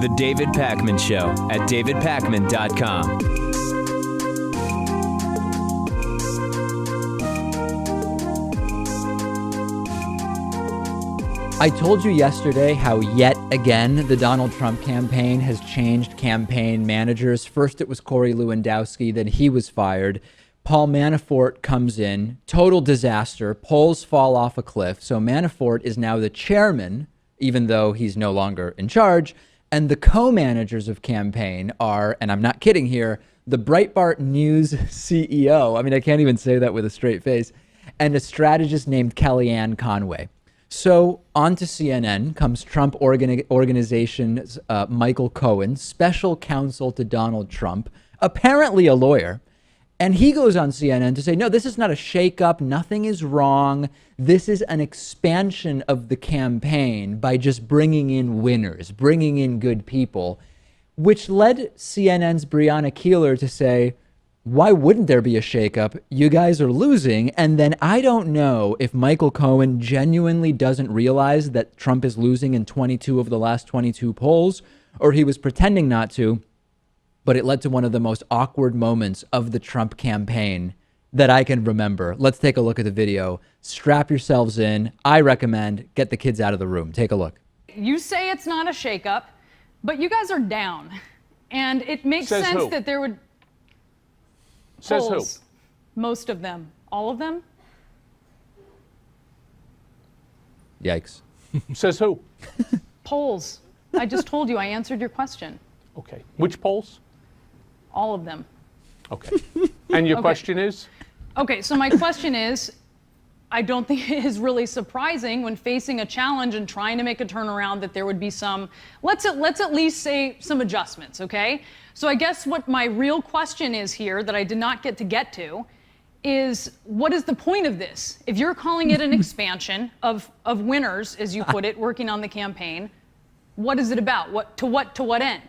The David Pakman Show at davidpakman.com. I told you yesterday how yet again the Donald Trump campaign has changed campaign managers. First it was Corey Lewandowski, then he was fired. Paul Manafort comes in, total disaster, polls fall off a cliff. So Manafort is now the chairman, even though he's no longer in charge. And the co-managers of campaign are, and I'm not kidding here, the Breitbart News CEO. I mean, I can't even say that with a straight face. And a strategist named Kellyanne Conway. So on to CNN comes Trump Organization's Michael Cohen, special counsel to Donald Trump, apparently a lawyer. And he goes on CNN to say, no, this is not a shakeup. Nothing is wrong. This is an expansion of the campaign by just bringing in winners, bringing in good people, which led CNN's Brianna Keilar to say, why wouldn't there be a shakeup? You guys are losing. And then I don't know if Michael Cohen genuinely doesn't realize that Trump is losing in 22 of the last 22 polls, or he was pretending not to. But it led to one of the most awkward moments of the Trump campaign that I can remember. Let's take a look at the video. Strap yourselves in. I recommend get the kids out of the room. Take a look. You say it's not a shakeup, but you guys are down. And it makes sense that there would... Says who? Most of them. All of them? Yikes. Says who? Polls. I just told you. I answered your question. Okay. Which polls? All of them. Okay. And your question is? Okay, so my question is, I don't think it is really surprising when facing a challenge and trying to make a turnaround that there would be some, let's at least say some adjustments, okay? So I guess what my real question is here that I did not get to is, what is the point of this? If you're calling it an expansion of winners, as you put it, working on the campaign, what is it about? To what end?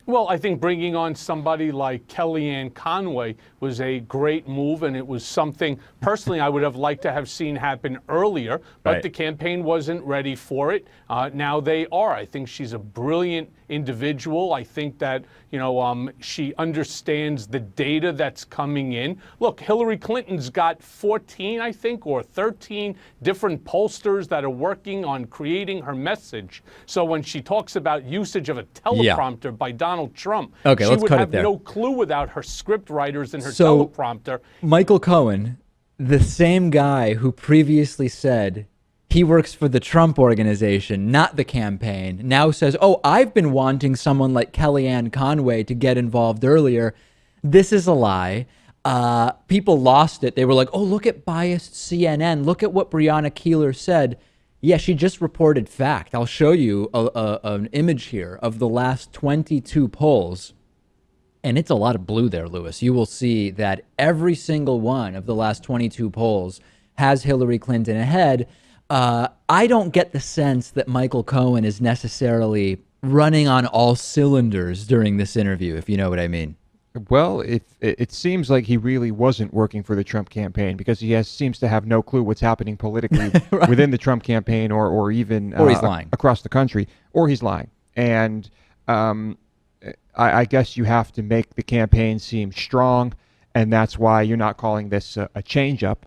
Well, I think bringing on somebody like Kellyanne Conway was a great move, and it was something, personally, I would have liked to have seen happen earlier, but the campaign wasn't ready for it. Now they are. I think she's a brilliant individual. I think that, she understands the data that's coming in. Look, Hillary Clinton's got 14, I think, or 13 different pollsters that are working on creating her message. So when she talks about usage of a teleprompter by Donald Trump, she would have no clue without her script writers and her teleprompter. Michael Cohen, the same guy who previously said he works for the Trump Organization, not the campaign, now says, oh, I've been wanting someone like Kellyanne Conway to get involved earlier. This is a lie. People lost it. They were like, oh, look at biased CNN. Look at what Brianna Keilar said. Yeah, she just reported fact. I'll show you an image here of the last 22 polls. And it's a lot of blue there, Louis. You will see that every single one of the last 22 polls has Hillary Clinton ahead. I don't get the sense that Michael Cohen is necessarily running on all cylinders during this interview, if you know what I mean. Well, it seems like he really wasn't working for the Trump campaign, because he seems to have no clue what's happening politically within the Trump campaign or even he's lying. Across the country, or he's lying. And I guess you have to make the campaign seem strong, and that's why you're not calling this a change-up,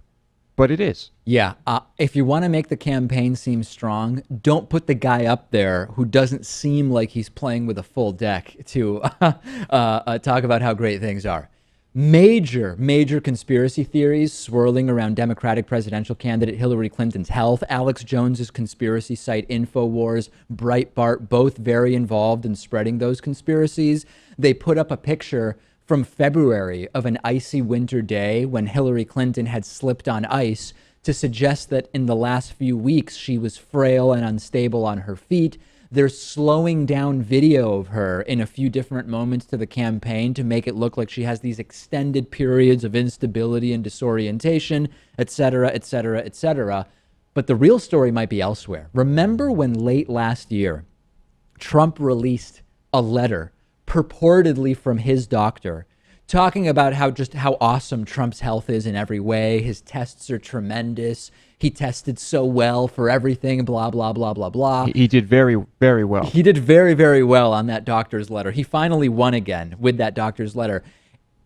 but it is. Yeah, if you want to make the campaign seem strong, don't put the guy up there who doesn't seem like he's playing with a full deck to talk about how great things are. Major conspiracy theories swirling around Democratic presidential candidate Hillary Clinton's health. Alex Jones's conspiracy site InfoWars, Breitbart, both very involved in spreading those conspiracies. They put up a picture from February of an icy winter day when Hillary Clinton had slipped on ice to suggest that in the last few weeks she was frail and unstable on her feet. They're slowing down video of her in a few different moments to the campaign to make it look like she has these extended periods of instability and disorientation, etc., etc., etc. But the real story might be elsewhere. Remember when late last year, Trump released a letter purportedly from his doctor talking about how awesome Trump's health is in every way. His tests are tremendous. He tested so well for everything, blah, blah, blah, blah, blah. He did very, very well. He did very, very well on that doctor's letter. He finally won again with that doctor's letter.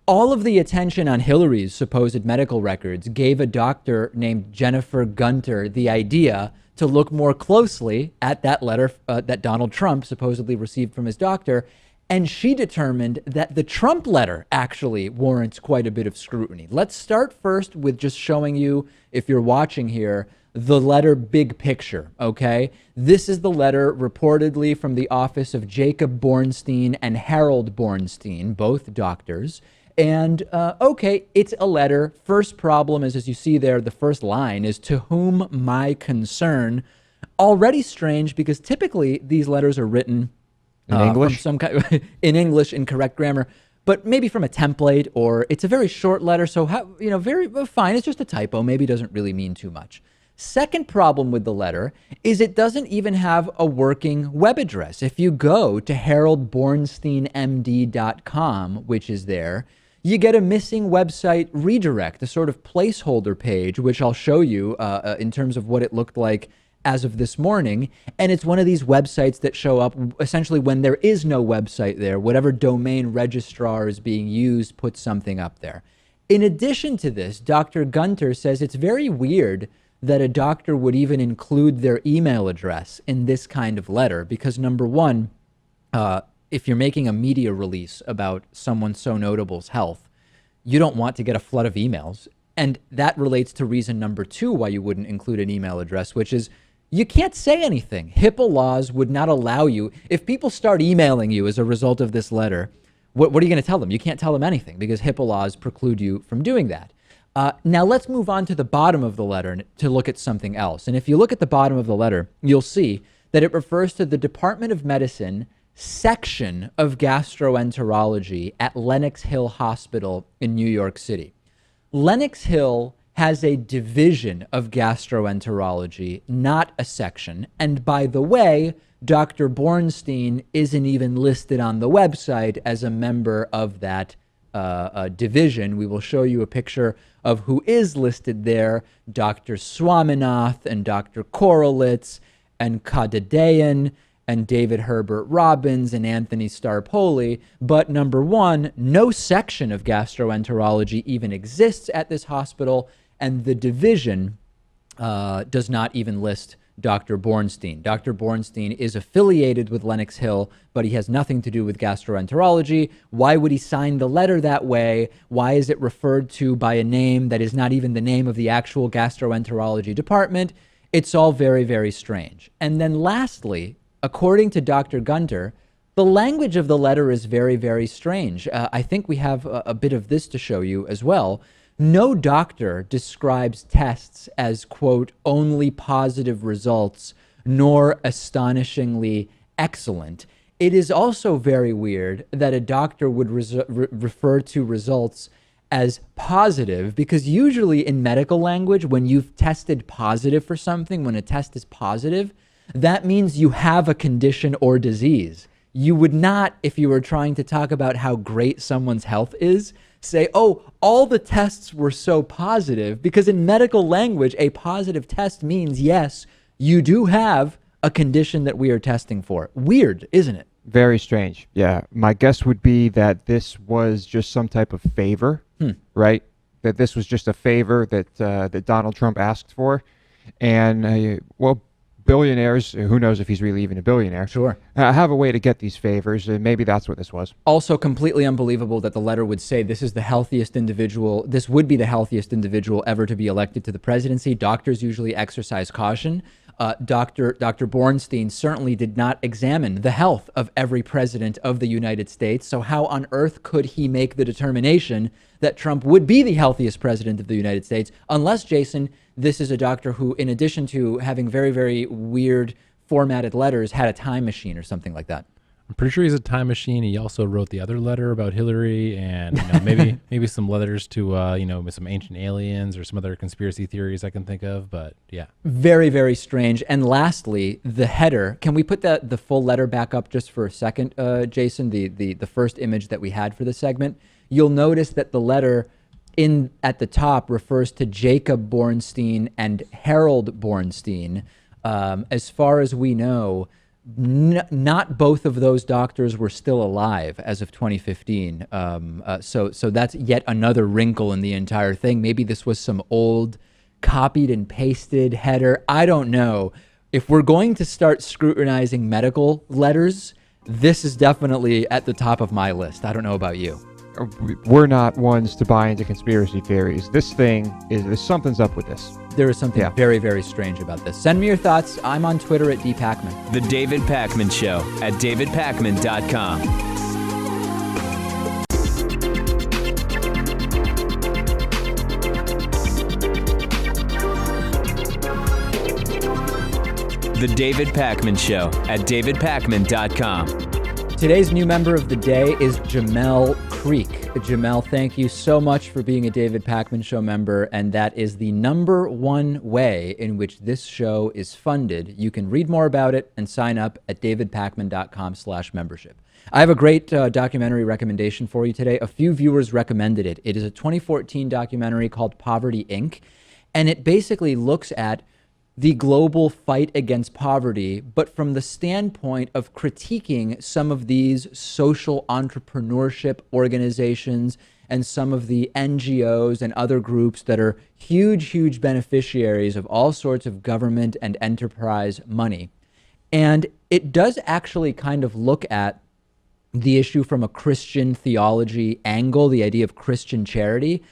All of the attention on Hillary's supposed medical records gave a doctor named Jennifer Gunter the idea to look more closely at that letter that Donald Trump supposedly received from his doctor. And she determined that the Trump letter actually warrants quite a bit of scrutiny. Let's start first with just showing you, if you're watching here, the letter big picture, okay? This is the letter reportedly from the office of Jacob Bornstein and Harold Bornstein, both doctors. And, okay, it's a letter. First problem is, as you see there, the first line is, "To whom my concern." Already strange, because typically these letters are written in English? from some kind, in English, in correct grammar, but maybe from a template, or it's a very short letter. So, very fine. It's just a typo. Maybe doesn't really mean too much. Second problem with the letter is it doesn't even have a working web address. If you go to haroldbornsteinmd.com, which is there, you get a missing website redirect, a sort of placeholder page, which I'll show you in terms of what it looked like as of this morning. And it's one of these websites that show up essentially when there is no website there. Whatever domain registrar is being used puts something up there. In addition to this, Dr. Gunter says it's very weird that a doctor would even include their email address in this kind of letter, because number one, if you're making a media release about someone so notable's health, you don't want to get a flood of emails. And that relates to reason number two why you wouldn't include an email address, which is you can't say anything. HIPAA laws would not allow you. If people start emailing you as a result of this letter, what are you going to tell them? You can't tell them anything because HIPAA laws preclude you from doing that. Now let's move on to the bottom of the letter to look at something else. And if you look at the bottom of the letter, you'll see that it refers to the Department of Medicine section of gastroenterology at Lenox Hill Hospital in New York City. Lenox Hill has a division of gastroenterology, not a section. And by the way, Dr. Bornstein isn't even listed on the website as a member of that division. We will show you a picture of who is listed there: Dr. Swaminath and Dr. Korolitz and Kadadayan and David Herbert Robbins and Anthony Starpoli. But number one, no section of gastroenterology even exists at this hospital, and the division does not even list Dr. Bornstein. Dr. Bornstein is affiliated with Lenox Hill, but he has nothing to do with gastroenterology. Why would he sign the letter that way? Why is it referred to by a name that is not even the name of the actual gastroenterology department? It's all very, very strange. And then lastly, according to Dr. Gunter, the language of the letter is very, very strange. I think we have a bit of this to show you as well. No doctor describes tests as, quote, only positive results, nor astonishingly excellent. It is also very weird that a doctor would refer to results as positive, because usually in medical language, when you've tested positive for something, when a test is positive, that means you have a condition or disease. You would not, if you were trying to talk about how great someone's health is, say, oh, all the tests were so positive, because in medical language, a positive test means, yes, you do have a condition that we are testing for. Weird, isn't it? Very strange. Yeah. My guess would be that this was just some type of favor, right? That this was just a favor that Donald Trump asked for. And, billionaires, who knows if he's really even a billionaire, sure, have a way to get these favors, and maybe that's what this was. Also completely unbelievable that the letter would say this would be the healthiest individual ever to be elected to the presidency. Doctors usually exercise caution. Dr. Bornstein certainly did not examine the health of every president of the United States. So how on earth could he make the determination that Trump would be the healthiest president of the United States? Unless, Jason, this is a doctor who, in addition to having very, very weird formatted letters, had a time machine or something like that. I'm pretty sure he's a time machine. He also wrote the other letter about Hillary, and maybe some letters to some ancient aliens or some other conspiracy theories I can think of. But yeah, very, very strange. And lastly, the header. Can we put the full letter back up just for a second, Jason? The first image that we had for the segment. you'll notice that the letter at the top refers to Jacob Bornstein and Harold Bornstein. As far as we know, not both of those doctors were still alive as of 2015. So that's yet another wrinkle in the entire thing. Maybe this was some old copied and pasted header. I don't know. If we're going to start scrutinizing medical letters, this is definitely at the top of my list. I don't know about you. We're not ones to buy into conspiracy theories. This thing is something's up with this. There is something very, very strange about this. Send me your thoughts. I'm on Twitter at @dpakman. The David Pakman Show at davidpakman.com. The David Pakman Show at davidpakman.com. Today's new member of the day is Jamel Creek. Jamel, thank you so much for being a David Pakman Show member, and that is the number one way in which this show is funded. You can read more about it and sign up at davidpakman.com/membership. I have a great documentary recommendation for you today. A few viewers recommended it. It is a 2014 documentary called Poverty, Inc., and it basically looks at the global fight against poverty, but from the standpoint of critiquing some of these social entrepreneurship organizations and some of the NGOs and other groups that are huge beneficiaries of all sorts of government and enterprise money. And it does actually kind of look at the issue from a Christian theology angle, the idea of Christian charity.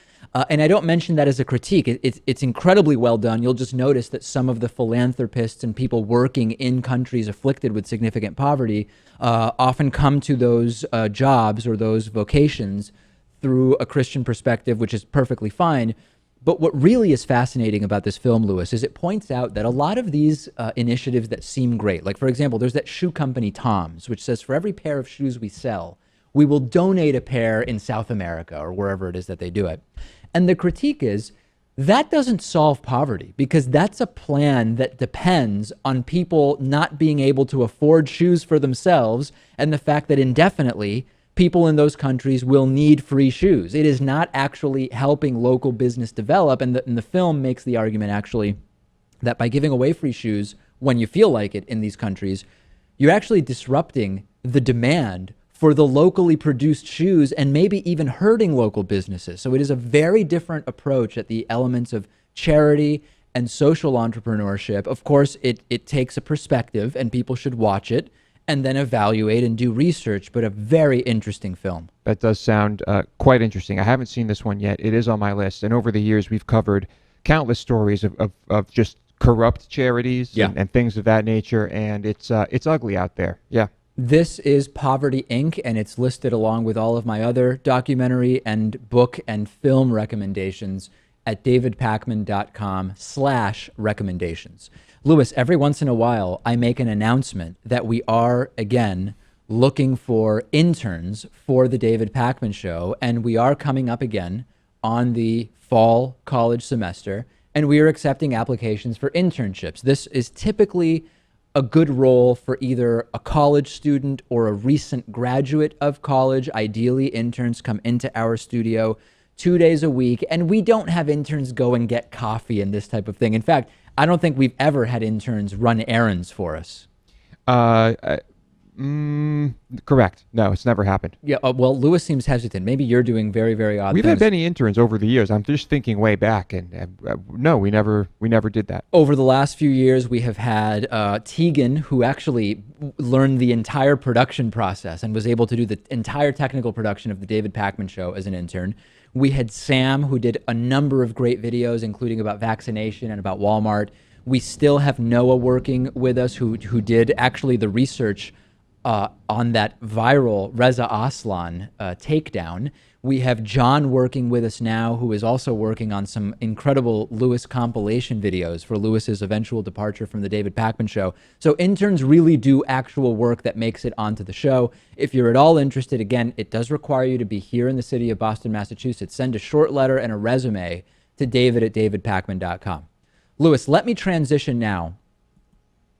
And I don't mention that as a critique. It's incredibly well done. You'll just notice that some of the philanthropists and people working in countries afflicted with significant poverty often come to those jobs or those vocations through a Christian perspective, which is perfectly fine. But what really is fascinating about this film, Louis, is it points out that a lot of these initiatives that seem great, like, for example, there's that shoe company, Tom's, which says for every pair of shoes we sell, we will donate a pair in South America or wherever it is that they do it. And the critique is that doesn't solve poverty, because that's a plan that depends on people not being able to afford shoes for themselves and the fact that indefinitely people in those countries will need free shoes. It is not actually helping local business develop. And the film makes the argument actually that by giving away free shoes when you feel like it in these countries, you're actually disrupting the demand for the locally produced shoes and maybe even hurting local businesses. So it is a very different approach at the elements of charity and social entrepreneurship. Of course, it takes a perspective and people should watch it and then evaluate and do research, but a very interesting film. That does sound quite interesting. I haven't seen this one yet. It is on my list. And over the years, we've covered countless stories of just corrupt charities and things of that nature. And it's ugly out there. Yeah. This is Poverty, Inc., and it's listed along with all of my other documentary and book and film recommendations at davidpakman.com/recommendations. Louis, every once in a while, I make an announcement that we are, again, looking for interns for the David Pakman Show, and we are coming up again on the fall college semester, and we are accepting applications for internships. This is typically a good role for either a college student or a recent graduate of college. Ideally, interns come into our studio 2 days a week, and we don't have interns go and get coffee and this type of thing. In fact, I don't think we've ever had interns run errands for us. Correct. No, it's never happened. Yeah, well, Louis seems hesitant. Maybe you're doing very, very odd We've things. had many interns over the years. I'm just thinking way back, and no, we never did that. Over the last few years, we have had Tegan, who actually learned the entire production process and was able to do the entire technical production of the David Pakman Show as an intern. We had Sam, who did a number of great videos, including about vaccination and about Walmart. We still have Noah working with us, who did actually the research on that viral Reza Aslan takedown. We have John working with us now, who is also working on some incredible Louis compilation videos for Louis's eventual departure from the David Pakman Show. So interns really do actual work that makes it onto the show. If you're at all interested, again, it does require you to be here in the city of Boston, Massachusetts. Send a short letter and a resume to david@davidpakman.com. Louis, let me transition now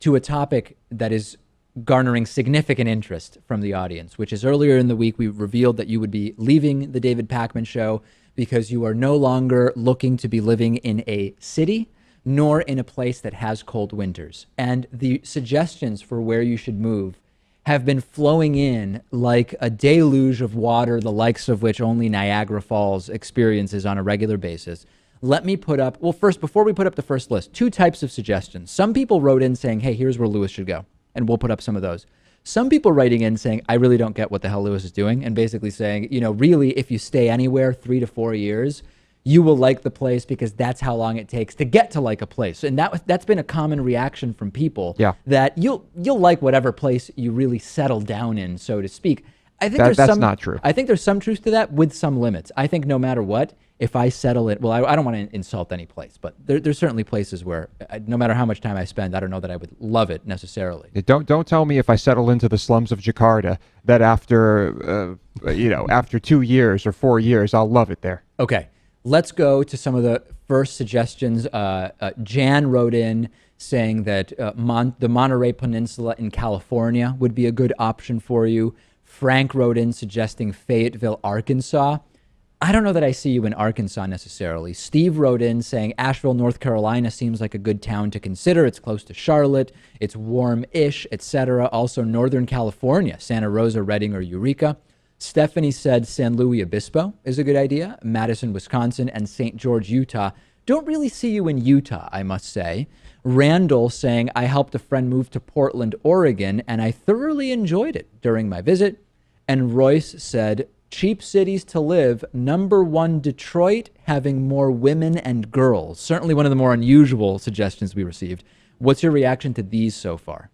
to a topic that is garnering significant interest from the audience, which is earlier in the week we revealed that you would be leaving the David Pakman Show because you are no longer looking to be living in a city nor in a place that has cold winters. And the suggestions for where you should move have been flowing in like a deluge of water, the likes of which only Niagara Falls experiences on a regular basis. Let me put up, well, first, before we put up the first list, 2 types of suggestions. Some people wrote in saying, hey, here's where Louis should go. And we'll put up some of those. Some people writing in saying, I really don't get what the hell Louis is doing. And basically saying, really, if you stay anywhere 3 to 4 years, you will like the place because that's how long it takes to get to like a place. And that's been a common reaction from people. Yeah. That you'll like whatever place you really settle down in, so to speak. I think that's not true. I think there's some truth to that with some limits. I think no matter what, if I settle it, well, I don't want to insult any place, but there's certainly places where no matter how much time I spend, I don't know that I would love it necessarily. Don't tell me if I settle into the slums of Jakarta that after after 2 years or 4 years I'll love it there. Okay, let's go to some of the first suggestions. Jan wrote in saying that the Monterey Peninsula in California would be a good option for you. Frank wrote in suggesting Fayetteville, Arkansas. I don't know that I see you in Arkansas necessarily. Steve wrote in saying Asheville, North Carolina seems like a good town to consider. It's close to Charlotte. It's warm-ish, etc. Also, Northern California, Santa Rosa, Redding, or Eureka. Stephanie said San Luis Obispo is a good idea. Madison, Wisconsin, and St. George, Utah. Don't really see you in Utah, I must say. Randall saying, I helped a friend move to Portland, Oregon, and I thoroughly enjoyed it during my visit. And Royce said, cheap cities to live, number 1, Detroit, having more women and girls. Certainly one of the more unusual suggestions we received. What's your reaction to these so far?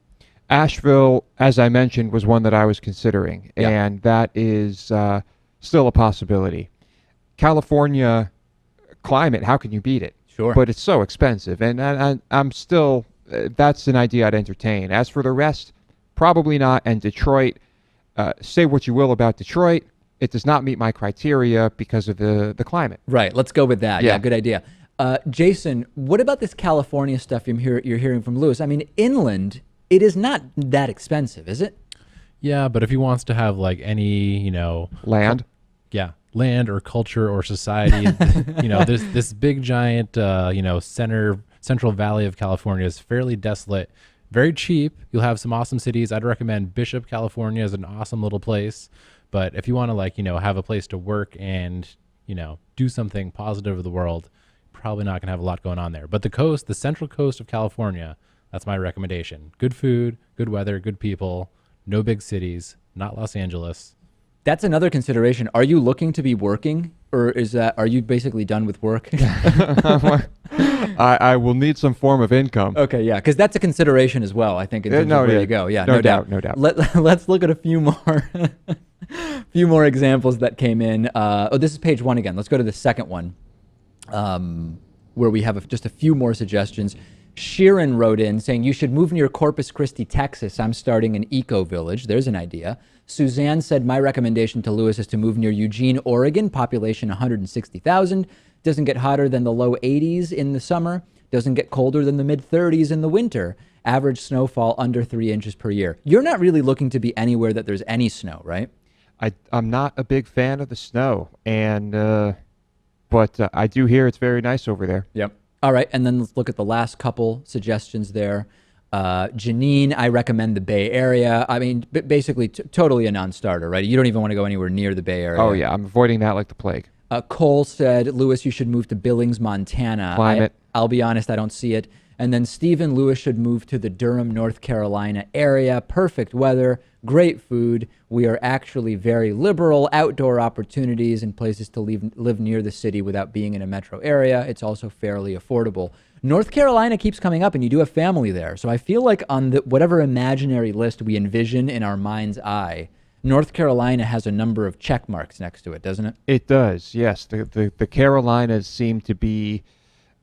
Asheville, as I mentioned, was one that I was considering, and that is still a possibility. California climate, how can you beat it? Sure. But it's so expensive, and I'm still, that's an idea I'd entertain. As for the rest, probably not, and Detroit, say what you will about Detroit, it does not meet my criteria because of the climate. Right, let's go with that. Yeah. Yeah, good idea. Jason, what about this California stuff you're hearing from Louis? I mean, inland, it is not that expensive, is it? Yeah, but if he wants to have like any, Land? Land or culture or society, this big giant, Central Valley of California is fairly desolate, very cheap. You'll have some awesome cities. I'd recommend Bishop, California is an awesome little place. But if you want to have a place to work and, do something positive for the world, probably not going to have a lot going on there. But the central coast of California, that's my recommendation. Good food, good weather, good people, no big cities, not Los Angeles. That's another consideration. Are you looking to be working, or are you basically done with work? I will need some form of income. Okay, yeah, because that's a consideration as well, I think, in terms of where you go. Yeah, no doubt. Let's look at a few more examples that came in. This is page 1 again. Let's go to the second one, where we have just a few more suggestions. Sheeran wrote in saying, you should move near Corpus Christi, Texas. I'm starting an eco-village. There's an idea. Suzanne said, my recommendation to Louis is to move near Eugene, Oregon, population 160,000. Doesn't get hotter than the low 80s in the summer. Doesn't get colder than the mid 30s in the winter. Average snowfall under 3 inches per year. You're not really looking to be anywhere that there's any snow, right? I'm not a big fan of the snow, but I do hear it's very nice over there. Yep. All right, and then let's look at the last couple suggestions there. Janine, I recommend the Bay Area. I mean, basically totally a non-starter, right? You don't even want to go anywhere near the Bay Area. Oh, yeah, I'm avoiding that like the plague. Cole said, Louis, you should move to Billings, Montana. Climate. I'll be honest, I don't see it. And then Stephen, Louis should move to the Durham, North Carolina area. Perfect weather, great food. We are actually very liberal, outdoor opportunities and places to live near the city without being in a metro area. It's also fairly affordable. North Carolina keeps coming up, and you do have family there. So I feel like on whatever imaginary list we envision in our mind's eye, North Carolina has a number of check marks next to it, doesn't it? It does, yes. The Carolinas seem to be,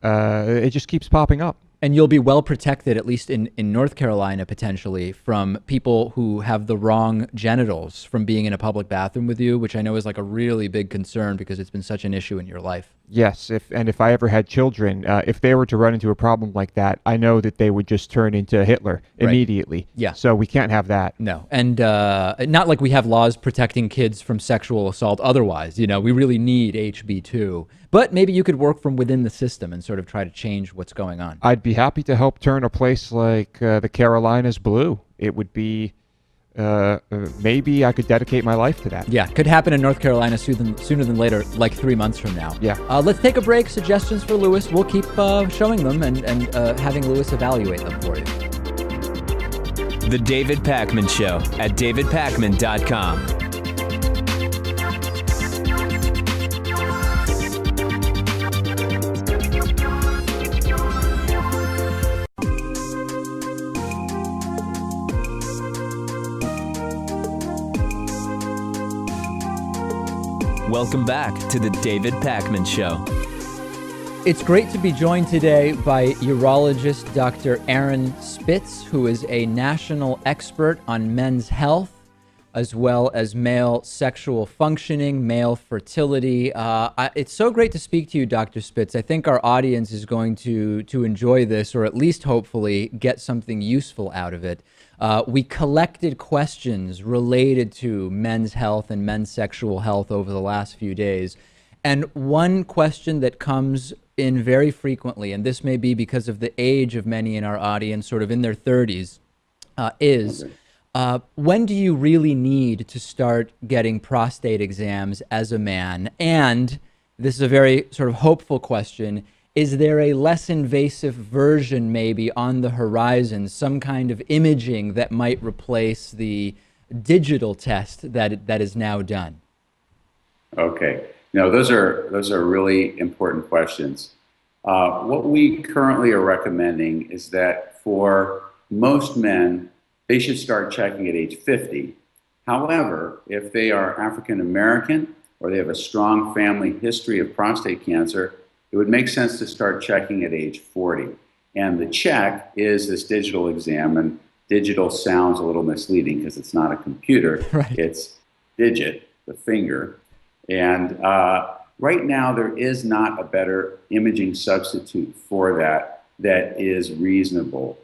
it just keeps popping up. And you'll be well protected, at least in North Carolina, potentially, from people who have the wrong genitals from being in a public bathroom with you, which I know is like a really big concern because it's been such an issue in your life. Yes, if I ever had children, if they were to run into a problem like that, I know that they would just turn into Hitler immediately. Yeah. So we can't have that. No. And not like we have laws protecting kids from sexual assault otherwise. You know, we really need HB2. But maybe you could work from within the system and sort of try to change what's going on. I'd be happy to help turn a place like the Carolinas blue. It would be, maybe I could dedicate my life to that. Yeah, could happen in North Carolina sooner than later, like 3 months from now. Yeah. Let's take a break. Suggestions for Louis. We'll keep showing them and having Louis evaluate them for you. The David Pakman Show at davidpakman.com. Welcome back to the David Pakman Show. It's great to be joined today by Urologist Dr. Aaron Spitz, who is a national expert on men's health, as well as male sexual functioning, male fertility. It's so great to speak to you, Dr. Spitz. I think our audience is going to enjoy this, or at least hopefully get something useful out of it. We collected questions related to men's health and men's sexual health over the last few days. And one question that comes in very frequently, and this may be because of the age of many in our audience, sort of in their 30s, is when do you really need to start getting prostate exams as a man? And this is a very sort of hopeful question. Is there a less invasive version maybe on the horizon, some kind of imaging that might replace the digital test that is now done? Okay. No, those are really important questions. What we currently are recommending is that for most men, they should start checking at age 50. However, if they are African American or they have a strong family history of prostate cancer, it would make sense to start checking at age 40. And the check is this digital exam, and digital sounds a little misleading because it's not a computer. Right. It's digit, the finger. And right now, there is not a better imaging substitute for that is reasonable.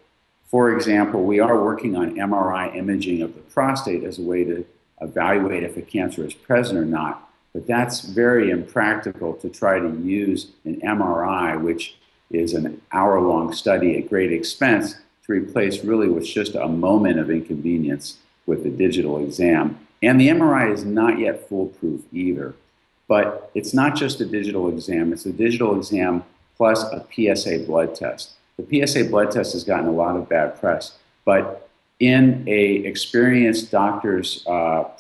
For example, we are working on MRI imaging of the prostate as a way to evaluate if a cancer is present or not. But that's very impractical to try to use an MRI, which is an hour-long study at great expense, to replace really what's just a moment of inconvenience with the digital exam. And the MRI is not yet foolproof either. But it's not just a digital exam, it's a digital exam plus a PSA blood test. The PSA blood test has gotten a lot of bad press, but in a experienced doctor's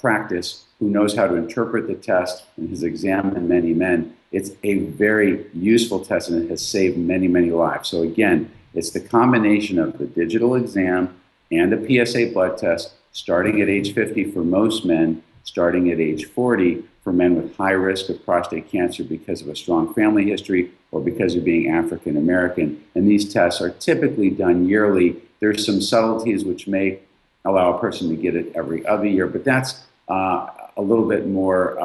practice who knows how to interpret the test and has examined many men, it's a very useful test and it has saved many, many lives. So again, it's the combination of the digital exam and a PSA blood test starting at age 50 for most men, starting at age 40 for men with high risk of prostate cancer because of a strong family history or because of being African American. And these tests are typically done yearly. There's some subtleties which may allow a person to get it every other year, but that's a little bit more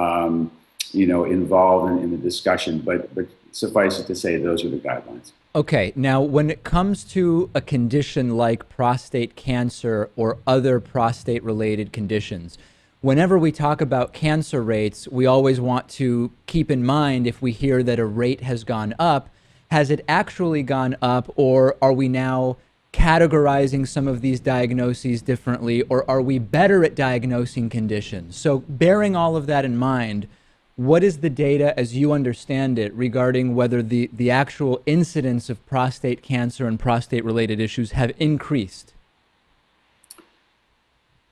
involved in the discussion, but suffice it to say, those are the guidelines. Okay, now when it comes to a condition like prostate cancer or other prostate-related conditions, whenever we talk about cancer rates, we always want to keep in mind if we hear that a rate has gone up, has it actually gone up, or are we now categorizing some of these diagnoses differently, or are we better at diagnosing conditions? So bearing all of that in mind, what is the data as you understand it regarding whether the actual incidence of prostate cancer and prostate-related issues have increased?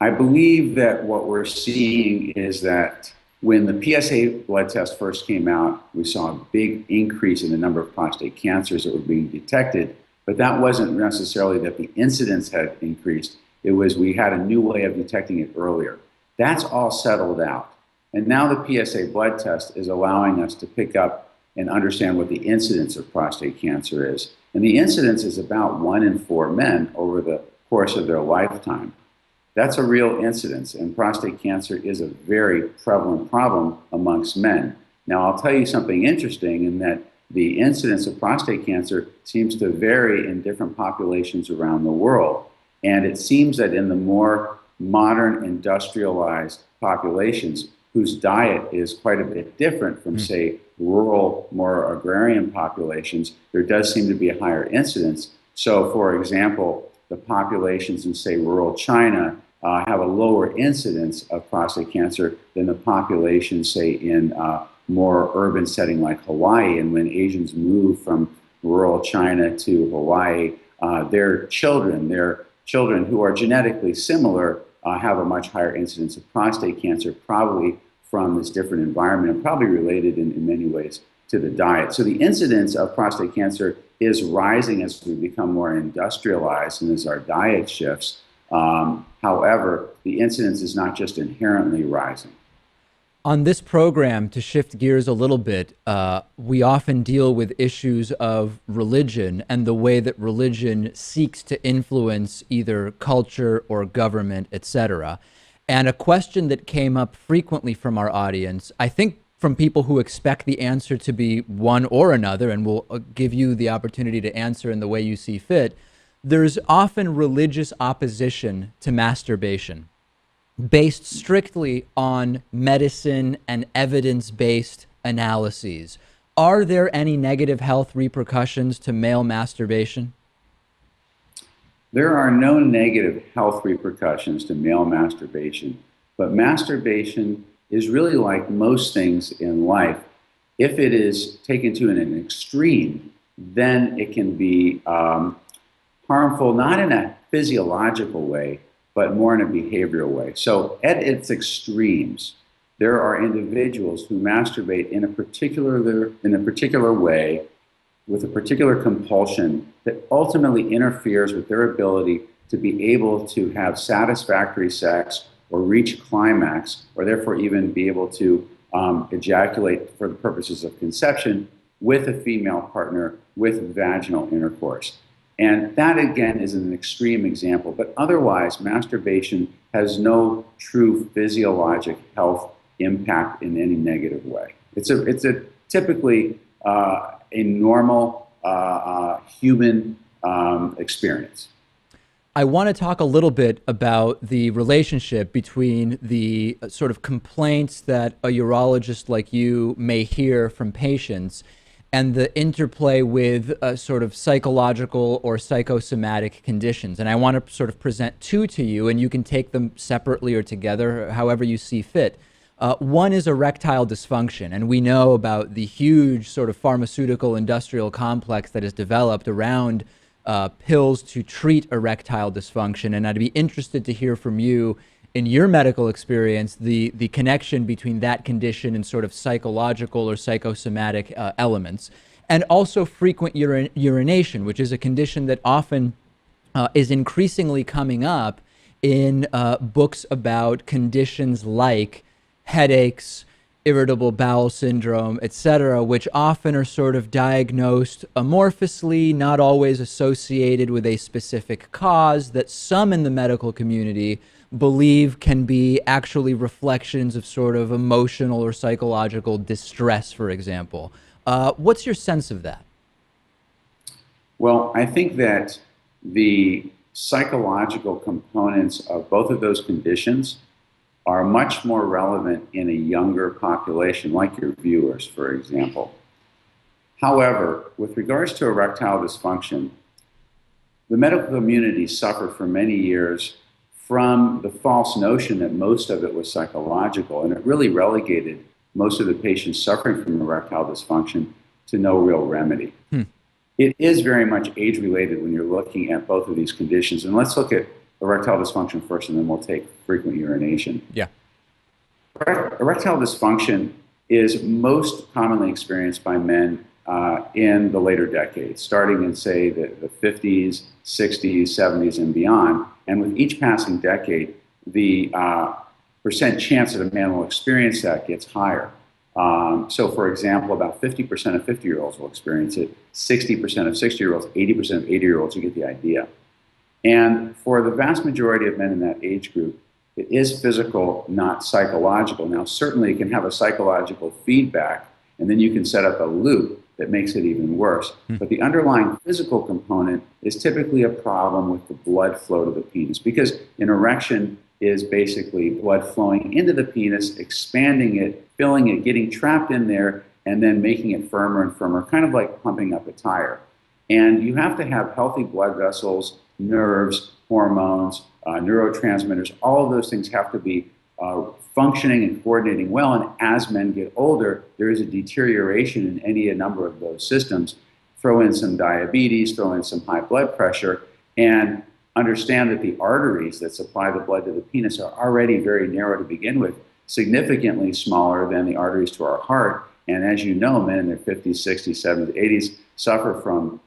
I believe that what we're seeing is that when the PSA blood test first came out, we saw a big increase in the number of prostate cancers that were being detected, but that wasn't necessarily that the incidence had increased. It was we had a new way of detecting it earlier. That's all settled out. And now the PSA blood test is allowing us to pick up and understand what the incidence of prostate cancer is. And the incidence is about 1 in 4 men over the course of their lifetime. That's a real incidence, and prostate cancer is a very prevalent problem amongst men. Now, I'll tell you something interesting in that the incidence of prostate cancer seems to vary in different populations around the world. And it seems that in the more modern industrialized populations, whose diet is quite a bit different from, say, rural, more agrarian populations, there does seem to be a higher incidence. So, for example, the populations in, say, rural China have a lower incidence of prostate cancer than the population, say, in more urban setting like Hawaii. And when Asians move from rural China to Hawaii, their children who are genetically similar have a much higher incidence of prostate cancer, probably from this different environment and probably related in many ways to the diet. So the incidence of prostate cancer is rising as we become more industrialized and as our diet shifts. However, the incidence is not just inherently rising. On this program, to shift gears a little bit, we often deal with issues of religion and the way that religion seeks to influence either culture or government, etc. And a question that came up frequently from our audience, I think from people who expect the answer to be one or another, and we'll give you the opportunity to answer in the way you see fit, there's often religious opposition to masturbation, based strictly on medicine and evidence-based analyses. Are there any negative health repercussions to male masturbation? There are no negative health repercussions to male masturbation, but masturbation is really like most things in life. If it is taken to an extreme, then it can be harmful, not in a physiological way, but more in a behavioral way. So at its extremes, there are individuals who masturbate in a particular way with a particular compulsion that ultimately interferes with their ability to be able to have satisfactory sex or reach climax, or therefore even be able to ejaculate for the purposes of conception with a female partner with vaginal intercourse. And that, again, is an extreme example. But otherwise, masturbation has no true physiologic health impact in any negative way. It's a typically a normal human experience. I want to talk a little bit about the relationship between the sort of complaints that a urologist like you may hear from patients and the interplay with sort of psychological or psychosomatic conditions. And I want to sort of present two to you, and you can take them separately or together, however you see fit. One is erectile dysfunction, and we know about the huge sort of pharmaceutical industrial complex that is developed around pills to treat erectile dysfunction. And I'd be interested to hear from you, in your medical experience, the connection between that condition and sort of psychological or psychosomatic elements. And also frequent urination, which is a condition that often is increasingly coming up in books about conditions like headaches, irritable bowel syndrome, etc., which often are sort of diagnosed amorphously, not always associated with a specific cause, that some in the medical community believe can be actually reflections of sort of emotional or psychological distress, for example. What's your sense of that? Well, I think that the psychological components of both of those conditions are much more relevant in a younger population, like your viewers, for example. However, with regards to erectile dysfunction, the medical community suffered for many years from the false notion that most of it was psychological, and it really relegated most of the patients suffering from erectile dysfunction to no real remedy. It is very much age-related when you're looking at both of these conditions. And let's look at erectile dysfunction first, and then we'll take frequent urination. Yeah. Erectile dysfunction is most commonly experienced by men in the later decades, starting in, say, the 50s, 60s, 70s, and beyond. And with each passing decade, the percent chance that a man will experience that gets higher. So, for example, about 50% of 50-year-olds will experience it, 60% of 60-year-olds, 80% of 80-year-olds, you get the idea. And for the vast majority of men in that age group, it is physical, not psychological. Now, certainly it can have a psychological feedback, and then you can set up a loop that makes it even worse. But the underlying physical component is typically a problem with the blood flow to the penis, because an erection is basically blood flowing into the penis, expanding it, filling it, getting trapped in there, and then making it firmer and firmer, kind of like pumping up a tire. And you have to have healthy blood vessels, nerves, hormones, neurotransmitters. All of those things have to be functioning and coordinating well. And as men get older, there is a deterioration in a number of those systems. Throw in some diabetes, throw in some high blood pressure, and understand that the arteries that supply the blood to the penis are already very narrow to begin with, significantly smaller than the arteries to our heart. And as you know, men in their 50s, 60s, 70s, 80s suffer from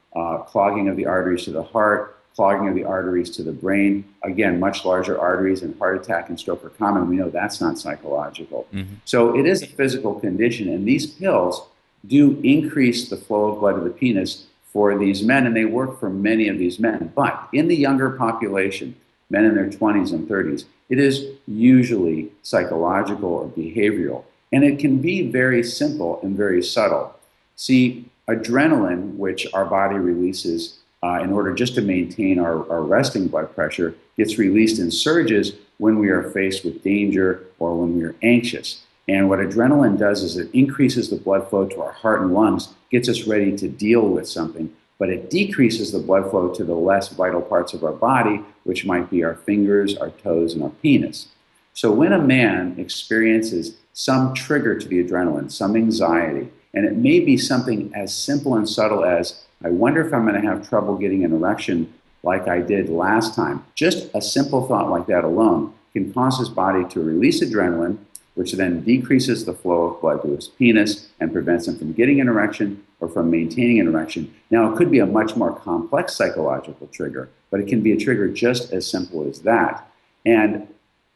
clogging of the arteries to the heart, clogging of the arteries to the brain. Again, much larger arteries, and heart attack and stroke are common. We know that's not psychological. So it is a physical condition, and these pills do increase the flow of blood to the penis for these men, and they work for many of these men. But in the younger population, men in their 20s and 30s, it is usually psychological or behavioral, and it can be very simple and very subtle. See, adrenaline, which our body releases in order just to maintain our resting blood pressure, gets released in surges when we are faced with danger or when we are anxious. And what adrenaline does is it increases the blood flow to our heart and lungs, gets us ready to deal with something, but it decreases the blood flow to the less vital parts of our body, which might be our fingers, our toes, and our penis. So when a man experiences some trigger to the adrenaline, some anxiety, and it may be something as simple and subtle as, I wonder if I'm going to have trouble getting an erection like I did last time. Just a simple thought like that alone can cause his body to release adrenaline, which then decreases the flow of blood to his penis and prevents him from getting an erection or from maintaining an erection. Now, it could be a much more complex psychological trigger, but it can be a trigger just as simple as that. And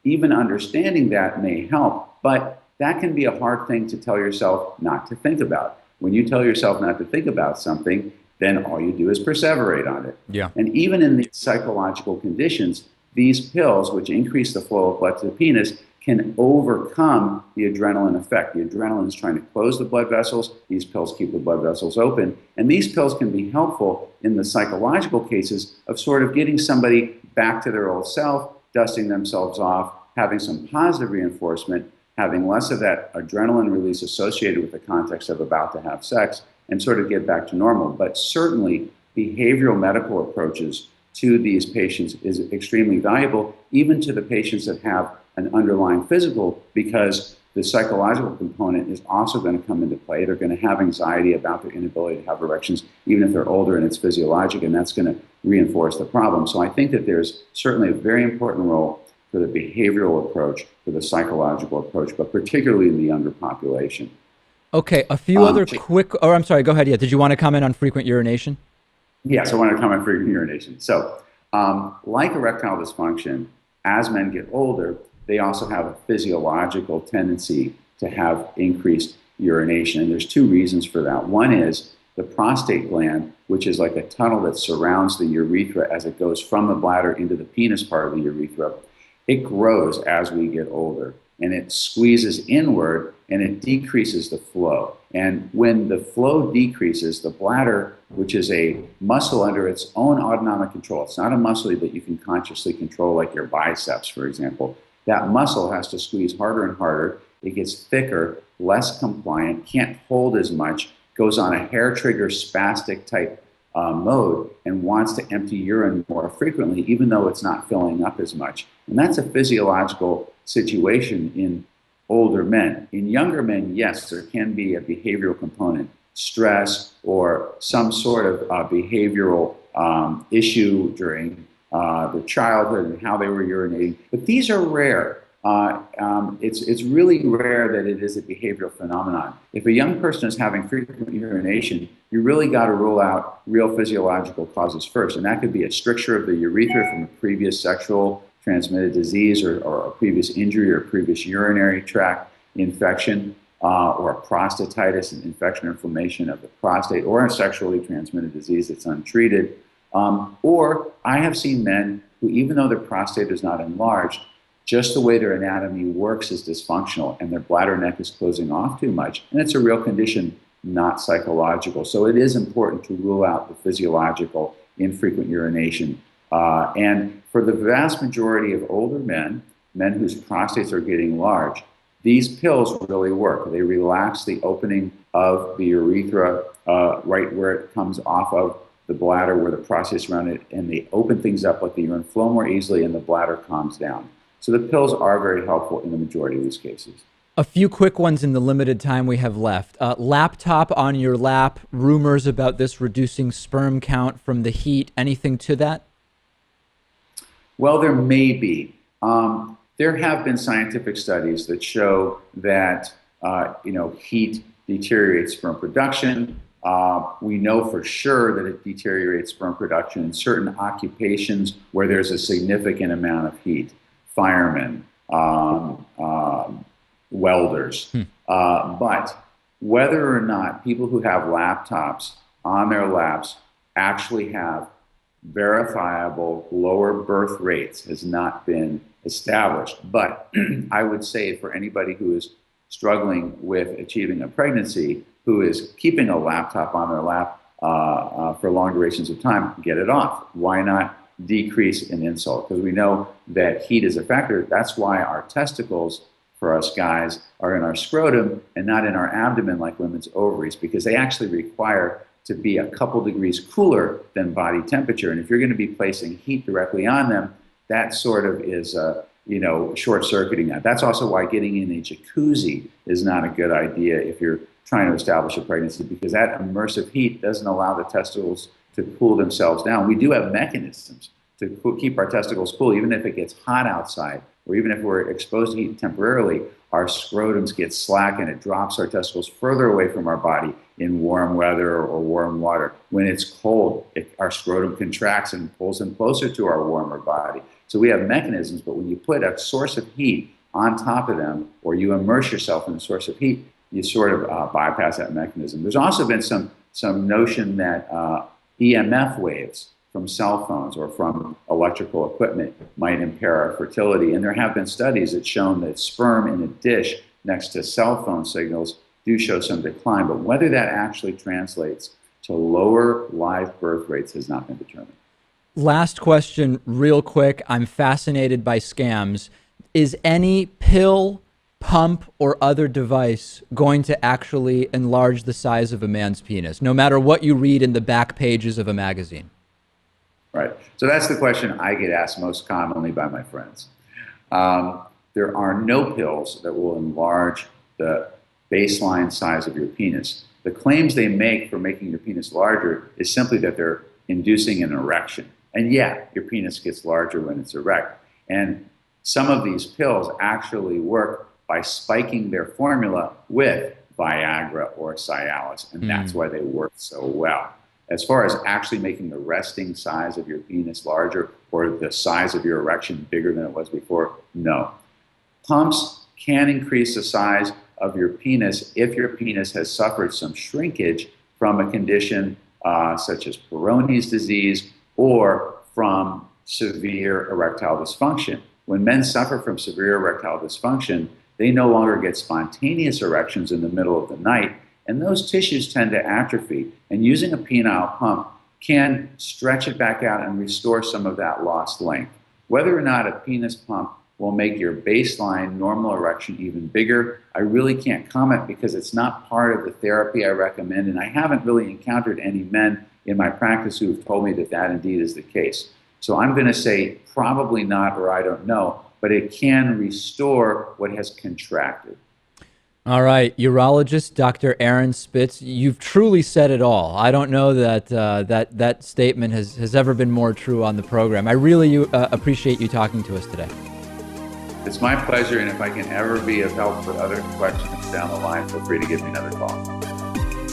even understanding that may help, but that can be a hard thing to tell yourself not to think about. When you tell yourself not to think about something, then all you do is perseverate on it. Yeah. And even in these psychological conditions, these pills, which increase the flow of blood to the penis, can overcome the adrenaline effect. The adrenaline is trying to close the blood vessels. These pills keep the blood vessels open. And these pills can be helpful in the psychological cases of sort of getting somebody back to their old self, dusting themselves off, having some positive reinforcement, having less of that adrenaline release associated with the context of about to have sex, and sort of get back to normal. But certainly, behavioral medical approaches to these patients is extremely valuable, even to the patients that have an underlying physical, because the psychological component is also going to come into play. They're going to have anxiety about their inability to have erections, even if they're older and it's physiologic, and that's going to reinforce the problem. So I think that there's certainly a very important role for the behavioral approach, for the psychological approach, but particularly in the younger population. Okay, a few other quick, oh, I'm sorry, go ahead. Yeah, did you want to comment on frequent urination? Yes, I want to comment on frequent urination. So, like erectile dysfunction, as men get older, they also have a physiological tendency to have increased urination. And there's two reasons for that. One is the prostate gland, which is like a tunnel that surrounds the urethra as it goes from the bladder into the penis part of the urethra. It grows as we get older, and it squeezes inward, and it decreases the flow. And when the flow decreases, the bladder, which is a muscle under its own autonomic control, it's not a muscle that you can consciously control like your biceps, for example. That muscle has to squeeze harder and harder. It gets thicker, less compliant, can't hold as much, goes on a hair trigger spastic type mode, and wants to empty urine more frequently, even though it's not filling up as much. And that's a physiological situation in older men. In younger men, yes, there can be a behavioral component, stress or some sort of behavioral issue during their childhood and how they were urinating. But these are rare. It's really rare that it is a behavioral phenomenon. If a young person is having frequent urination, you really got to rule out real physiological causes first. And that could be a stricture of the urethra from a previous sexual transmitted disease or a previous injury or previous urinary tract infection. or prostatitis, an infection or inflammation of the prostate, or a sexually transmitted disease that's untreated. Or I have seen men who, even though their prostate is not enlarged, just the way their anatomy works is dysfunctional and their bladder neck is closing off too much. And it's a real condition, not psychological. So it is important to rule out the physiological infrequent urination. And for the vast majority of older men whose prostates are getting large, these pills really work. They relax the opening of the urethra right where it comes off of the bladder, where the prostate's around it, and they open things up, let the urine flow more easily, and the bladder calms down. So the pills are very helpful in the majority of these cases. A few quick ones in the limited time we have left. Laptop on your lap, rumors about this reducing sperm count from the heat. Anything to that? Well, there may be. There have been scientific studies that show that heat deteriorates sperm production. We know for sure that it deteriorates sperm production in certain occupations where there's a significant amount of heat. Firemen, welders. But whether or not people who have laptops on their laps actually have verifiable lower birth rates has not been established. But I would say for anybody who is struggling with achieving a pregnancy, who is keeping a laptop on their lap for long durations of time, get it off. Why not decrease in insult? Because we know that heat is a factor. That's why our testicles, for us guys, are in our scrotum and not in our abdomen like women's ovaries, because they actually require to be a couple degrees cooler than body temperature. And if you're going to be placing heat directly on them, that sort of is short-circuiting that. That's also why getting in a jacuzzi is not a good idea if you're trying to establish a pregnancy, because that immersive heat doesn't allow the testicles to cool themselves down. We do have mechanisms to keep our testicles cool, even if it gets hot outside, or even if we're exposed to heat temporarily, our scrotums get slack and it drops our testicles further away from our body in warm weather or warm water. When it's cold, our scrotum contracts and pulls them closer to our warmer body. So we have mechanisms, but when you put a source of heat on top of them, or you immerse yourself in a source of heat, you sort of bypass that mechanism. There's also been some notion that EMF waves from cell phones or from electrical equipment might impair our fertility. And there have been studies that shown that sperm in a dish next to cell phone signals do show some decline, but whether that actually translates to lower live birth rates has not been determined. Last question, real quick. I'm fascinated by scams. Is any pill, pump, or other device going to actually enlarge the size of a man's penis, no matter what you read in the back pages of a magazine? Right. So that's the question I get asked most commonly by my friends. There are no pills that will enlarge the baseline size of your penis. The claims they make for making your penis larger is simply that they're inducing an erection. And yeah, your penis gets larger when it's erect. And some of these pills actually work by spiking their formula with Viagra or Cialis, and that's why they work so well. As far as actually making the resting size of your penis larger or the size of your erection bigger than it was before, no. Pumps can increase the size of your penis if your penis has suffered some shrinkage from a condition such as Peyronie's disease or from severe erectile dysfunction. When men suffer from severe erectile dysfunction, they no longer get spontaneous erections in the middle of the night, and those tissues tend to atrophy. And using a penile pump can stretch it back out and restore some of that lost length. Whether or not a penis pump will make your baseline normal erection even bigger, I really can't comment because it's not part of the therapy I recommend, and I haven't really encountered any men in my practice who have told me that that indeed is the case. So I'm going to say probably not, or I don't know, but it can restore what has contracted. All right, urologist Dr. Aaron Spitz, you've truly said it all. I don't know that that statement has ever been more true on the program. I really appreciate you talking to us today. It's my pleasure, and if I can ever be of help with other questions down the line, feel free to give me another call.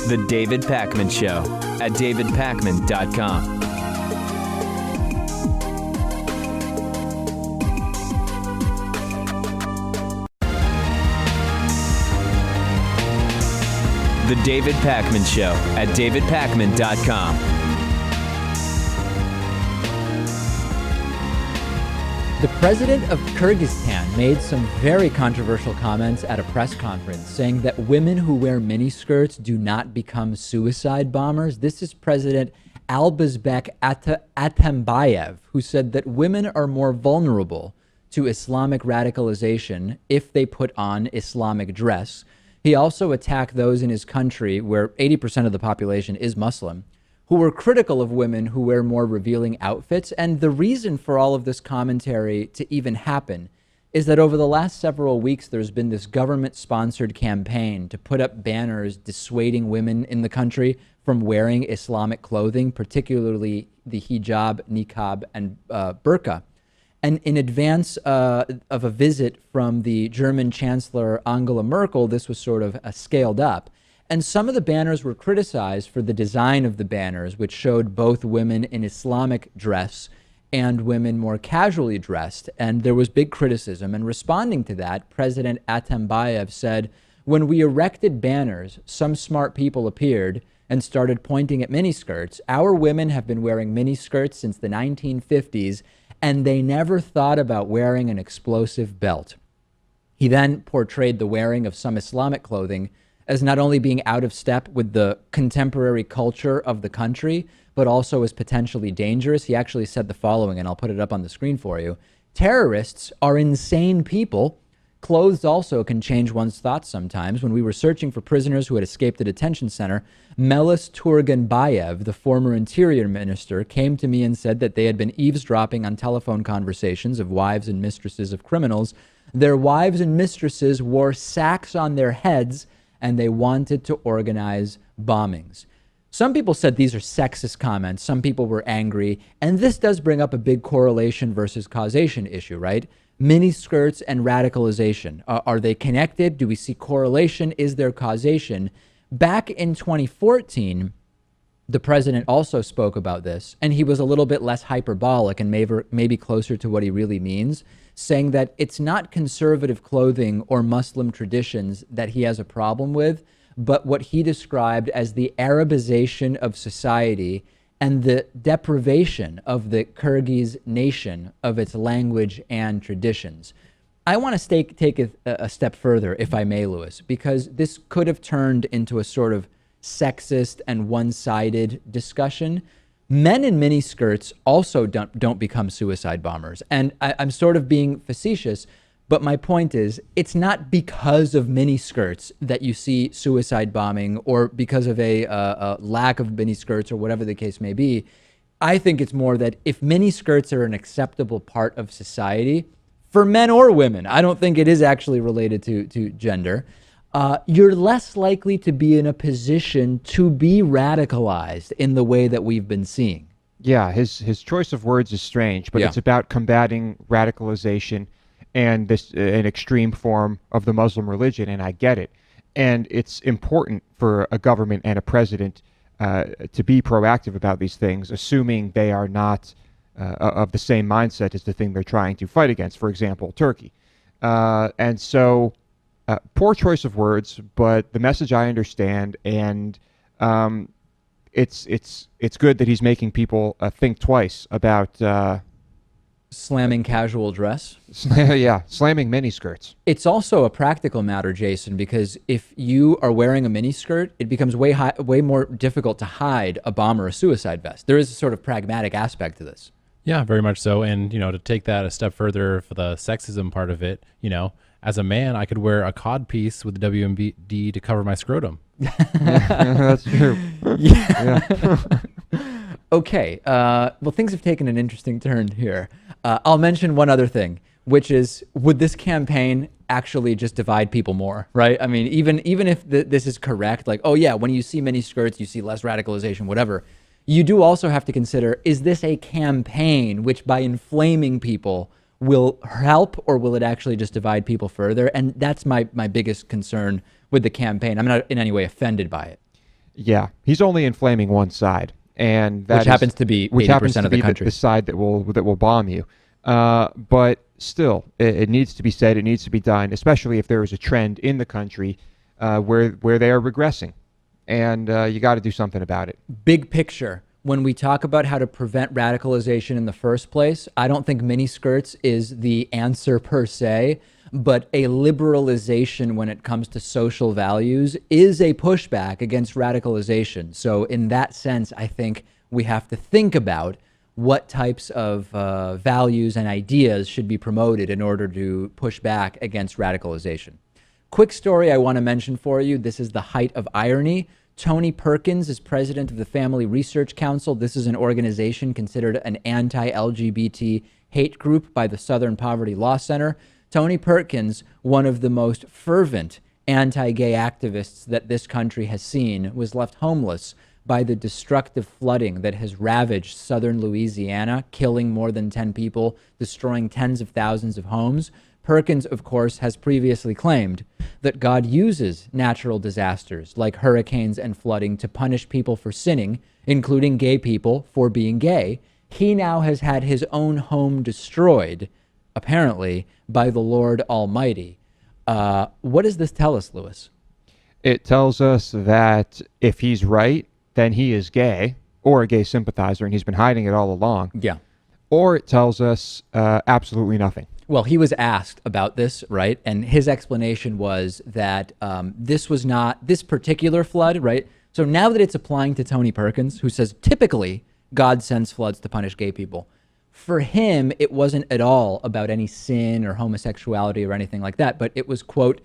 The David Pakman Show at davidpakman.com. The David Pakman Show at davidpakman.com. The president of Kyrgyzstan made some very controversial comments at a press conference saying that women who wear miniskirts do not become suicide bombers. This is President Albazbek Atambayev, who said that women are more vulnerable to Islamic radicalization if they put on Islamic dress. He also attacked those in his country, where 80% of the population is Muslim, who were critical of women who wear more revealing outfits. And the reason for all of this commentary to even happen is that over the last several weeks, there's been this government-sponsored campaign to put up banners dissuading women in the country from wearing Islamic clothing, particularly the hijab, niqab, and burqa. And in advance of a visit from the German Chancellor Angela Merkel, this was sort of scaled up. And some of the banners were criticized for the design of the banners, which showed both women in Islamic dress and women more casually dressed. And there was big criticism. And responding to that, President Atambayev said, when we erected banners, some smart people appeared and started pointing at miniskirts. Our women have been wearing miniskirts since the 1950s, and they never thought about wearing an explosive belt. He then portrayed the wearing of some Islamic clothing as not only being out of step with the contemporary culture of the country, but also as potentially dangerous. He actually said the following, and I'll put it up on the screen for you. Terrorists are insane people. Clothes also can change one's thoughts sometimes. When we were searching for prisoners who had escaped the detention center, Melis Turganbayev, the former interior minister, came to me and said that they had been eavesdropping on telephone conversations of wives and mistresses of criminals. Their wives and mistresses wore sacks on their heads, and they wanted to organize bombings. Some people said these are sexist comments. Some people were angry. And this does bring up a big correlation versus causation issue, right? Miniskirts and radicalization. Are they connected? Do we see correlation? Is there causation? Back in 2014, the president also spoke about this, and he was a little bit less hyperbolic and maybe closer to what he really means, saying that it's not conservative clothing or Muslim traditions that he has a problem with, but what he described as the Arabization of society and the deprivation of the Kyrgyz nation of its language and traditions. I want to take a step further, if I may, Louis, because this could have turned into a sort of sexist and one-sided discussion. Men in miniskirts also don't become suicide bombers. And I'm sort of being facetious, but my point is, it's not because of miniskirts that you see suicide bombing or because of a lack of miniskirts or whatever the case may be. I think it's more that if miniskirts are an acceptable part of society, for men or women, I don't think it is actually related to gender, you're less likely to be in a position to be radicalized in the way that we've been seeing. Yeah, his choice of words is strange, but it's about combating radicalization and this an extreme form of the Muslim religion, and I get it. And it's important for a government and a president to be proactive about these things, assuming they are not of the same mindset as the thing they're trying to fight against, for example, Turkey. And so poor choice of words, but the message I understand, and it's good that he's making people think twice about slamming casual dress. Slamming miniskirts. It's also a practical matter, Jason, because if you are wearing a miniskirt, it becomes way more difficult to hide a bomb or a suicide vest. There is a sort of pragmatic aspect to this. Yeah, very much so. And, to take that a step further for the sexism part of it, as a man, I could wear a cod piece with the WMD to cover my scrotum. That's true. Yeah. Okay. Well, things have taken an interesting turn here. I'll mention one other thing, which is, would this campaign actually just divide people more, right? I mean, even if this is correct, like, oh yeah, when you see miniskirts, you see less radicalization, whatever. You do also have to consider, is this a campaign which by inflaming people will help, or will it actually just divide people further? And that's my biggest concern with the campaign. I'm not in any way offended by it. Yeah, he's only inflaming one side, and that happens to be 80% of the country. The side that will bomb you. But still, it needs to be said. It needs to be done, especially if there is a trend in the country where they are regressing. and you got to do something about it. Big picture. When we talk about how to prevent radicalization in the first place, I don't think miniskirts is the answer per se, but a liberalization when it comes to social values is a pushback against radicalization. So in that sense, I think we have to think about what types of values and ideas should be promoted in order to push back against radicalization. Quick story I want to mention for you. This is the height of irony. Tony Perkins is president of the Family Research Council. This is an organization considered an anti-LGBT hate group by the Southern Poverty Law Center. Tony Perkins, one of the most fervent anti-gay activists that this country has seen, was left homeless by the destructive flooding that has ravaged southern Louisiana, killing more than 10 people, destroying tens of thousands of homes. Perkins, of course, has previously claimed that God uses natural disasters like hurricanes and flooding to punish people for sinning, including gay people for being gay. He now has had his own home destroyed, apparently, by the Lord Almighty. What does this tell us, Louis? It tells us that if he's right, then he is gay or a gay sympathizer, and he's been hiding it all along. Yeah. Or it tells us absolutely nothing. Well, he was asked about this, right? And his explanation was that this was not this particular flood, right? So now that it's applying to Tony Perkins, who says typically God sends floods to punish gay people, for him, it wasn't at all about any sin or homosexuality or anything like that, but it was, quote,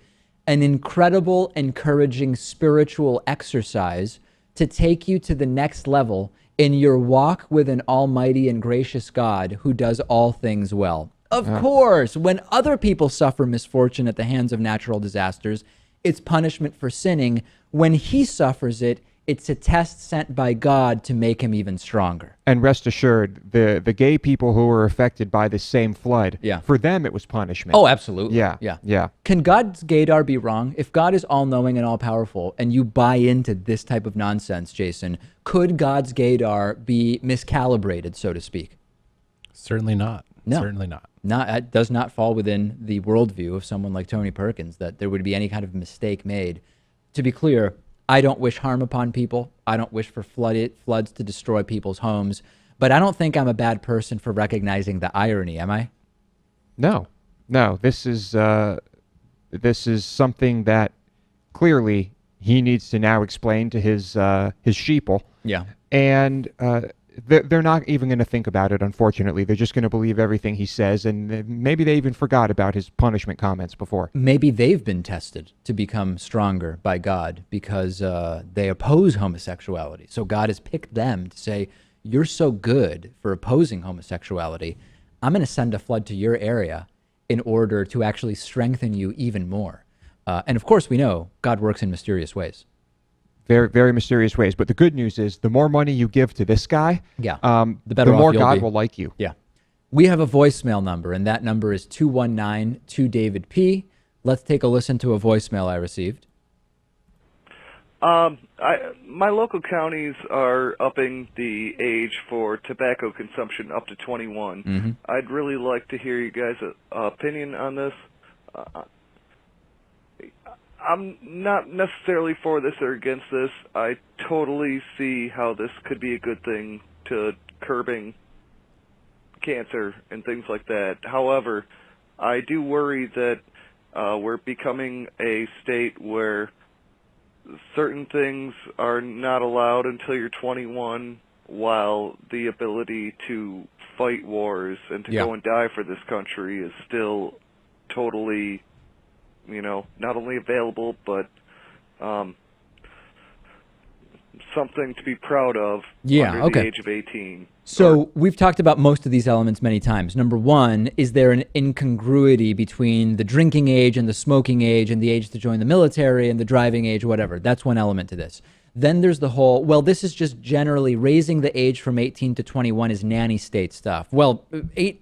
an incredible, encouraging spiritual exercise to take you to the next level in your walk with an almighty and gracious God who does all things well. Of course, when other people suffer misfortune at the hands of natural disasters, it's punishment for sinning. When he suffers it, it's a test sent by God to make him even stronger. And rest assured, the gay people who were affected by this same flood, Yeah. for them it was punishment. Oh, absolutely. Yeah. Yeah. Can God's gaydar be wrong? If God is all-knowing and all-powerful, and you buy into this type of nonsense, Jason, could God's gaydar be miscalibrated, so to speak? Certainly not. No. Certainly not. It does not fall within the worldview of someone like Tony Perkins that there would be any kind of mistake made. To be clear, I don't wish harm upon people. I don't wish for floods to destroy people's homes. But I don't think I'm a bad person for recognizing the irony, am I? No. This is something that clearly he needs to now explain to his sheeple. Yeah. And they're not even going to think about it, unfortunately. They're just going to believe everything he says, and maybe they even forgot about his punishment comments before. Maybe they've been tested to become stronger by God because they oppose homosexuality. So God has picked them to say, you're so good for opposing homosexuality, I'm going to send a flood to your area in order to actually strengthen you even more. And of course, we know God works in mysterious ways. Very, very mysterious ways. But the good news is the more money you give to this guy, the the more God will like you. Yeah. We have a voicemail number, and that number is 219-2-DAVID-P. Let's take a listen to a voicemail I received. My local counties are upping the age for tobacco consumption up to 21. Mm-hmm. I'd really like to hear you guys' opinion on this. I'm not necessarily for this or against this. I totally see how this could be a good thing to curbing cancer and things like that. However, I do worry that we're becoming a state where certain things are not allowed until you're 21, while the ability to fight wars and to go and die for this country is still totally, not only available, but something to be proud of under the age of 18. So we've talked about most of these elements many times. Number one, is there an incongruity between the drinking age and the smoking age and the age to join the military and the driving age, whatever? That's one element to this. Then there's the whole, well, this is just generally raising the age from 18 to 21 is nanny state stuff. Well,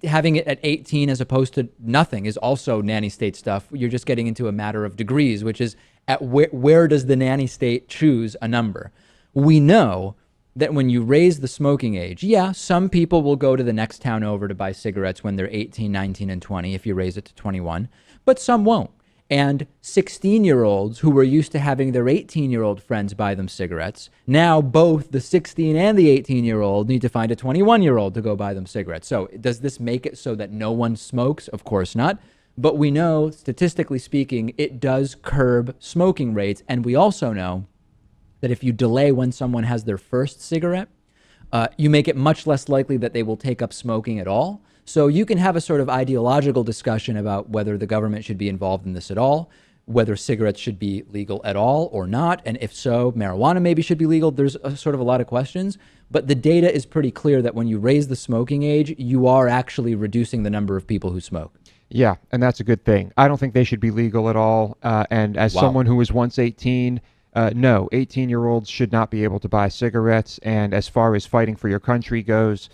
having it at 18 as opposed to nothing is also nanny state stuff. You're just getting into a matter of degrees, which is at where does the nanny state choose a number? We know that when you raise the smoking age, some people will go to the next town over to buy cigarettes when they're 18, 19, and 20 if you raise it to 21, but some won't. and 16-year-olds who were used to having their 18-year-old friends buy them cigarettes, now both the 16 and the 18-year-old need to find a 21-year-old to go buy them cigarettes. So does this make it so that no one smokes? Of course not. But we know, statistically speaking, it does curb smoking rates. And we also know that if you delay when someone has their first cigarette, you make it much less likely that they will take up smoking at all. So you can have a sort of ideological discussion about whether the government should be involved in this at all, whether cigarettes should be legal at all or not, and if so, marijuana maybe should be legal. There's sort of a lot of questions, but the data is pretty clear that when you raise the smoking age, you are actually reducing the number of people who smoke. Yeah, and that's a good thing. I don't think they should be legal at all. And as someone who was once 18, no, 18-year-olds should not be able to buy cigarettes. And as far as fighting for your country goes,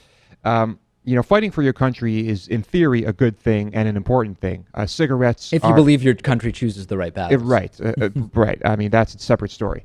fighting for your country is, in theory, a good thing and an important thing. Cigarettes if you believe your country chooses the right battles. Right, right. I mean, that's a separate story.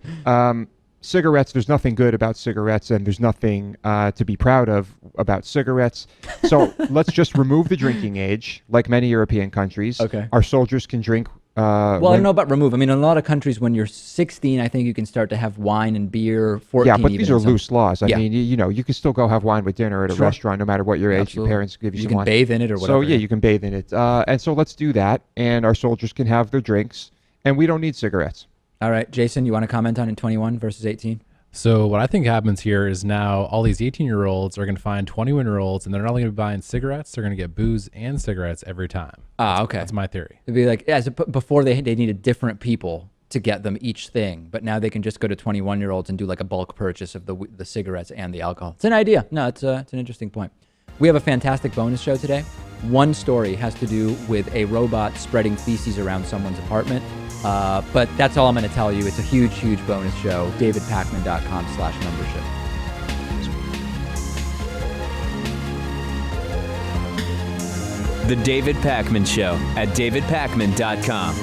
Cigarettes, there's nothing good about cigarettes, and there's nothing to be proud of about cigarettes. So let's just remove the drinking age, like many European countries. Okay. Our soldiers can drink. I don't know about remove. I mean, in a lot of countries, when you're 16, I think you can start to have wine and beer. 14, yeah, but even these are loose laws. I mean, you can still go have wine with dinner at a restaurant, no matter what your age. Absolutely. Your parents give you some can wine. bathe in it or whatever. So yeah, you can bathe in it. And so let's do that, and our soldiers can have their drinks, and we don't need cigarettes. All right, Jason, you want to comment on in 21 versus 18? So what I think happens here is now all these 18-year-olds are going to find 21-year-olds, and they're not only going to be buying cigarettes, they're going to get booze and cigarettes every time. Okay. That's my theory. It'd be like, before they needed different people to get them each thing, but now they can just go to 21-year-olds and do like a bulk purchase of the cigarettes and the alcohol. It's an idea. No, it's an interesting point. We have a fantastic bonus show today. One story has to do with a robot spreading feces around someone's apartment. But that's all I'm going to tell you. It's a huge, huge bonus show. DavidPakman.com/membership. The David Pakman Show at DavidPakman.com.